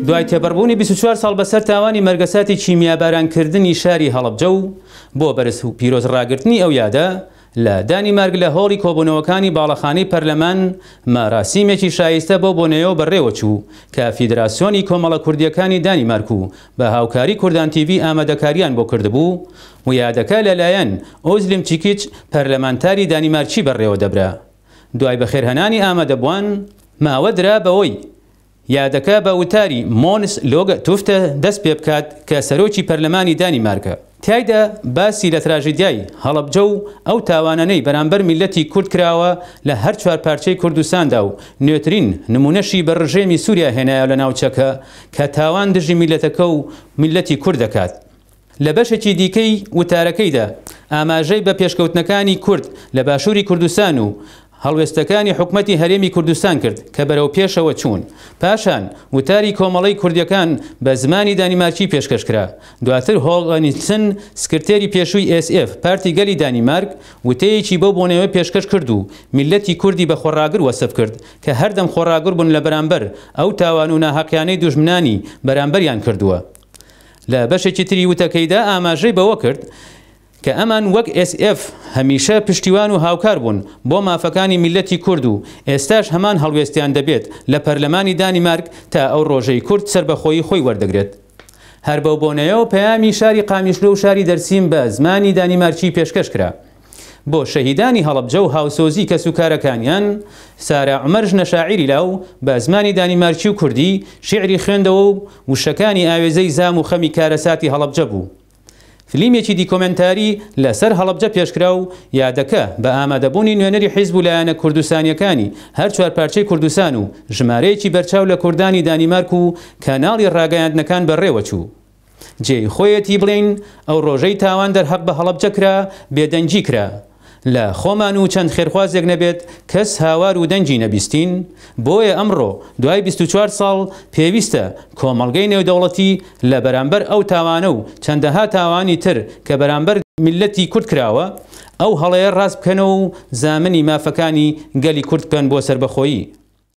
دوای تێپەڕبوونی 24 ساڵ بەسەر تاوانی مەرگەساتی کیمیابارانکردنی شاری هەڵەبجە و بۆ بەرز و پیرۆزڕاگرتنی ئەو یادە لە دانیمارک لە هۆڵی کۆبوونەوەکانی باڵەخانەی پەرلەمان مەراسیمێکی شایستە بۆ بۆنێەوە بەڕێوە چوو کە فیدراسیۆنی کۆمەڵە کوردیەکانی دانیمارک و بە هاوکاری کوردان تیڤی ئامادەکاریان بۆ کردبوو و یادەکە لەلایەن ئۆزلیم چیکیچ پەرلەمانتاری دانیمارکی بەڕێوە دەبرا. دوای بەخێرهێنانی ئامادەبووان ماوە درا بەوەی یادەکە بە وتاری مۆنس لۆگە توفتە دەست پێ بکات کە سەرۆکی پەرلەمانی دانیمارکە. تایدا باسی لە تراژیدیای هەڵەبجە و ئەو تاوانانەی بەرامبەر میلەتی کورد کراوە لە هەر چوار پارچەی کوردستاندا و نوێترین نمونەشی بە ڕژێمی سووریا هێنایە لە ناوچەکە کە تاوان دژی میلەتەکە و میلەتی کورد دەکات. لە بەشێکی دیکەی وتارەکەیدا ئاماژەی بە پێشکەوتنەکانی کورد لە باشووری کوردستان و هەڵوێستەکانی حکومەتی هەرێمی کوردستان کرد کە بەرەو پێشەوە چوون. پاشان وتاری کۆمەڵەی کوردیەکان بە زمانی دانیمارکی پێشکەشکرا. دواتر هۆڵنیلسن سکرتێری پێشووی SF پارتی گەلی دانیمارک وتەیەکی بەو بۆنەوە پێشکەش کرد و میلەتی کوردی بە خۆڕاگر وەسف کرد کە هەردەم خۆڕاگر بوون لە بەرامبەر ئەو تاوان و ناحەقیانەی دوژمنانی بەرامبەریان کردووە. لە بەشێکی تری وتەکەیدا ئاماژەی بەوە کرد کە ئەمان وەک SF هەمیشە پشتیوان و هاوکار بوون بۆ مافەکانی میلەتی کورد و ئێستاش هەمان هەڵوێستیان دەبێت لە پەرلەمانی دانیمارک تا ئەو ڕۆژەی کورد سەربەخۆیی خۆی وەردەگرێت. هەر بەو بۆنەیەوە پەیامی شاری قامیشلۆ و شاری دەرسیم بە زمانی دانیمارکی پێشکەش کرا. بۆ شەهیدانی هەڵەبجە و هاوسۆزی کەس و کارەکانیان سارا عومەر ژنە شاعیری لاو بە زمانی دانیمارکی و کوردی شیعری خوێندەوە و وشەکانی ئاوێزەی زام و خەمی کارەساتی هەڵەبجە بوو. فلیمێکی دیکۆمنتاری لەسەر هەڵەبجە پێشکرا و یادەکە بە ئامادەبوونی نوێنەری حیزب و لایەنە کوردستانیەکانی هەر چوار پارچەی کوردستان و ژمارەیەکی بەرچاو لە کوردانی دانیمارک و کەناڵی ڕاگەیاندنەکان بەڕێوە چوو. جێی خۆیەتی بڵین ئەو ڕۆژەی تاوان دەرهەق بە هەڵەبجە کرا بێدەنجی کرا. لە خۆمان و چەند خێرخوازێک نەبێت کەس هاوار و دەنجی نەبیستین. بۆیە ئەمڕۆ دوای 24 ساڵ پێویستە کۆمەڵگەی نێودەوڵەتی لە بەرامبەر ئەو تاوانە و چەندەها تاوانی تر کە بەرامبەر میلەتی کورد کراوە ئەو هەڵەیە ڕاست بکەنەوە و زامنی مافەکانی گەلی کورد بکەن بۆ سەربەخۆیی.